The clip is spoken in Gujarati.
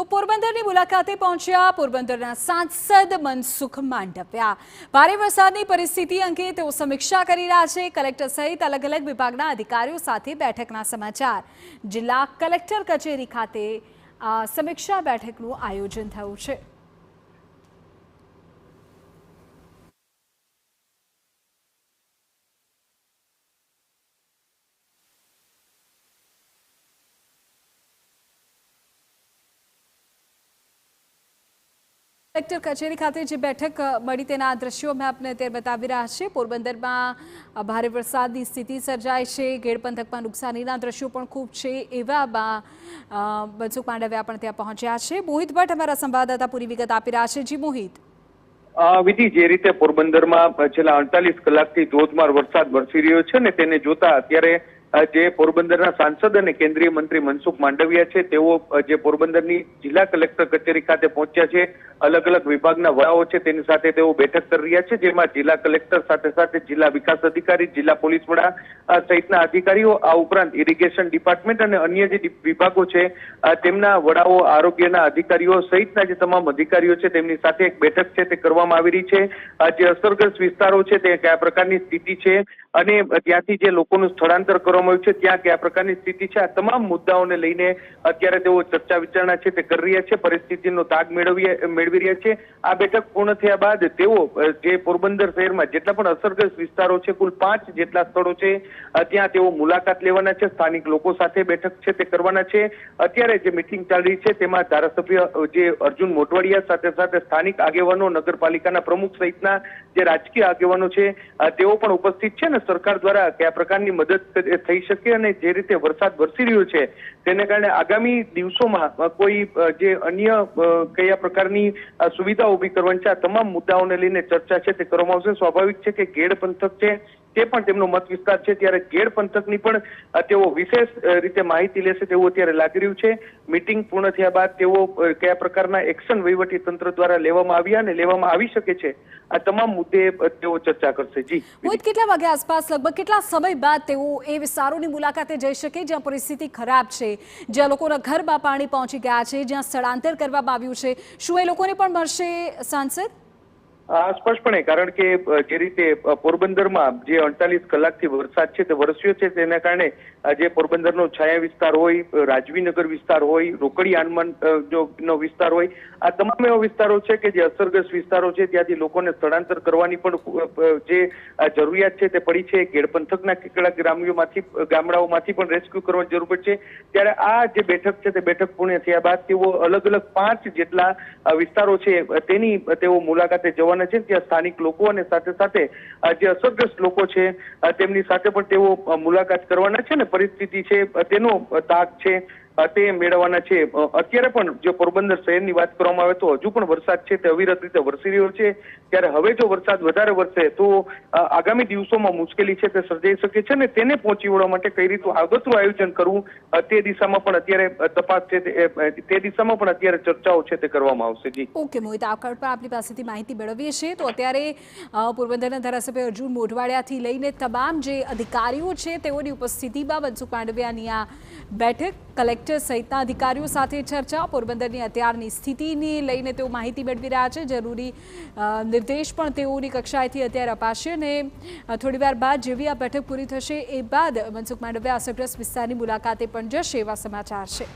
તો પોરબંદરની મુલાકાતે પહોંચ્યા પોરબંદરના સાંસદ મનસુખ માંડવિયા। ભારે વરસાદની પરિસ્થિતિ અંગે તેઓ સમીક્ષા કરી રહ્યા છે। કલેક્ટર સહિત અલગ અલગ વિભાગના અધિકારીઓ સાથે બેઠકના સમાચાર। જિલ્લા કલેક્ટર કચેરી ખાતે આ સમીક્ષા બેઠકનું આયોજન થયું છે। कलेक्टर कचेरी खाते जो बैठक मળી તેના દ્રશ્યો મેં આપને અત્યારે બતાવી રહ્યા છે। પોરબંદરમાં ભારે વરસાદની સ્થિતિ સર્જાઈ છે। ગેડ પંથકમાં નુકસાનીના દ્રશ્યો પણ ખૂબ છે। એવામાં મનસુખ માંડવિયા પણ ત્યાં પહોંચ્યા છે। મોહિત ભટ્ટ અમારા સંવાદદાતા પૂરી વિગત આપી રહ્યા છે। જી મોહિત। વિધિ, જે રીતે પોરબંદરમાં છેલ્લા 48 કલાકથી ધોધમાર વરસાદ વરસી રહ્યો છે ને તેને જોતા અત્યારે જે પોરબંદરના સાંસદ અને કેન્દ્રીય મંત્રી મનસુખ માંડવિયા છે તેઓ જે પોરબંદરની જિલ્લા કલેક્ટર કચેરી ખાતે પહોંચ્યા છે। અલગ અલગ વિભાગના વડાઓ છે તેની સાથે તેઓ બેઠક કરી રહ્યા છે, જેમાં જિલ્લા કલેક્ટર સાથે સાથે જિલ્લા વિકાસ અધિકારી, જિલ્લા પોલીસ વડા સહિતના અધિકારીઓ, આ ઉપરાંત ઇરિગેશન ડિપાર્ટમેન્ટ અને અન્ય જે વિભાગો છે તેમના વડાઓ, આરોગ્યના અધિકારીઓ સહિતના જે તમામ અધિકારીઓ છે તેમની સાથે એક બેઠક છે તે કરવામાં આવી રહી છે। જે અસરગ્રસ્ત વિસ્તારો છે તે કયા પ્રકારની સ્થિતિ છે અને ત્યાંથી જે લોકોનું સ્થળાંતર કરવામાં આવ્યું છે ત્યાં કયા પ્રકારની સ્થિતિ છે, આ તમામ મુદ્દાઓને લઈને અત્યારે તેઓ ચર્ચા વિચારણા છે તે કરી રહ્યા છે। પરિસ્થિતિનો તાગ મેળવી રહ્યા છે। આ બેઠક પૂર્ણ થયા બાદ તેઓ જે પોરબંદર શહેરમાં જેટલા પણ અસરગ્રસ્ત વિસ્તારો છે, કુલ 5 જેટલા સ્થળો છે ત્યાં તેઓ મુલાકાત લેવાના છે। સ્થાનિક લોકો સાથે બેઠક છે તે કરવાના છે। અત્યારે જે મીટિંગ ચાલી રહી છે તેમાં ધારાસભ્ય જે અર્જુન મોઢવાડિયા સાથે સાથે સ્થાનિક આગેવાનો, નગરપાલિકાના પ્રમુખ સહિતના જે રાજકીય આગેવાનો છે તેઓ પણ ઉપસ્થિત છે ને સરકાર દ્વારા કયા પ્રકારની મદદ થઈ શકે અને જે રીતે વરસાદ વરસી રહ્યો છે તેને કારણે આગામી દિવસોમાં કોઈ જે અન્ય કયા પ્રકારની સુવિધા ઊભી કરવાની છે, આ તમામ મુદ્દાઓને લઈને ચર્ચા છે તે કરવામાં આવશે। સ્વાભાવિક છે કે ગેડ પંથક છે તે પણ તેમનો મત વિસ્તાર છે, ત્યારે ગેડ પંથકની પણ તેઓ વિશેષ રીતે માહિતી લેશે તેવું અત્યારે લાગી રહ્યું છે। મીટિંગ પૂર્ણ થયા બાદ તેઓ કયા પ્રકારના એક્શન વહીવટી તંત્ર દ્વારા લેવામાં આવ્યા અને લેવામાં આવી શકે છે આ તમામ મુદ્દે તેઓ ચર્ચા કરશે। જી મોહિત, કેટલા વાગે આસપાસ લગભગ કેટલા સમય બાદ તેઓ એ વિસ્તારોની મુલાકાતે જઈ શકે જ્યાં પરિસ્થિતિ ખરાબ છે, જ્યાં લોકોના ઘરમાં પાણી પહોંચી ગયા છે, જ્યાં સ્થળાંતર કરવામાં આવ્યું છે? શું એ લોકોને પણ મળશે સાંસદ? સ્પષ્ટપણે, કારણ કે જે રીતે પોરબંદરમાં જે 48 કલાકથી વરસાદ છે તે વરસ્યો છે તેના કારણે જે પોરબંદરનો છાયા વિસ્તાર હોય, રાજવીનગર વિસ્તાર હોય, રોકડી આનમન નો વિસ્તાર હોય, આ તમામ એવા વિસ્તારો છે કે જે અસરગ્રસ્ત વિસ્તારો છે ત્યાંથી લોકોને સ્થળાંતર કરવાની પણ જે જરૂરિયાત છે તે પડી છે। ગેડ પંથકના કેટલાક ગામડાઓમાંથી પણ રેસ્ક્યુ કરવાની જરૂર પડશે। ત્યારે આ જે બેઠક છે તે બેઠક પૂર્ણ થયા બાદ તેઓ અલગ અલગ 5 જેટલા વિસ્તારો છે તેની તેઓ મુલાકાતે જવાના છે। ત્યાં સ્થાનિક લોકો અને સાથે સાથે જે અસરગ્રસ્ત લોકો છે તેમની સાથે પણ તેઓ મુલાકાત કરવાના છે ને પરિસ્થિતિ છે તેનો તાગ છે તે મેળવવાના છે। અત્યારે પણ જો પોરબંદર શહેરની વાત કરવામાં આવે તો હજુ પણ વરસાદ છે તે અવિરત રીતે વરસી રહ્યો છે, ત્યારે હવે જો વરસાદ વધારે વરસે તો આગામી દિવસોમાં મુશ્કેલી છે તે સર્જાઈ શકે છે ને તેને પહોંચી વળવા માટે કઈ રીતનું આગોતરું આયોજન કરવું તે દિશામાં પણ અત્યારે તપાસ છે તે દિશામાં પણ અત્યારે ચર્ચાઓ છે તે કરવામાં આવશે। જી ઓકે મોહિત, આ કાર્ડ પર આપણી પાસેથી માહિતી મેળવીએ છીએ। તો અત્યારે પોરબંદરના ધારાસભ્ય અર્જુન મોઢવાડિયાથી લઈને તમામ જે અધિકારીઓ છે તેઓની ઉપસ્થિતિમાં મનસુખ માંડવિયાની આ બેઠક, કલેક્ટર સહિતના અધિકારીઓ સાથે ચર્ચા, પોરબંદરની અત્યારની સ્થિતિને લઈને તેઓ માહિતી મેળવી રહ્યા છે। જરૂરી નિર્દેશ પણ તેઓની કક્ષાએથી અત્યારે અપાશે અને થોડી વાર બાદ જેવી આ બેઠક પૂરી થશે એ બાદ મનસુખ માંડવિયા અસરગ્રસ્ત વિસ્તારની મુલાકાતે પણ જશે એવા સમાચાર છે।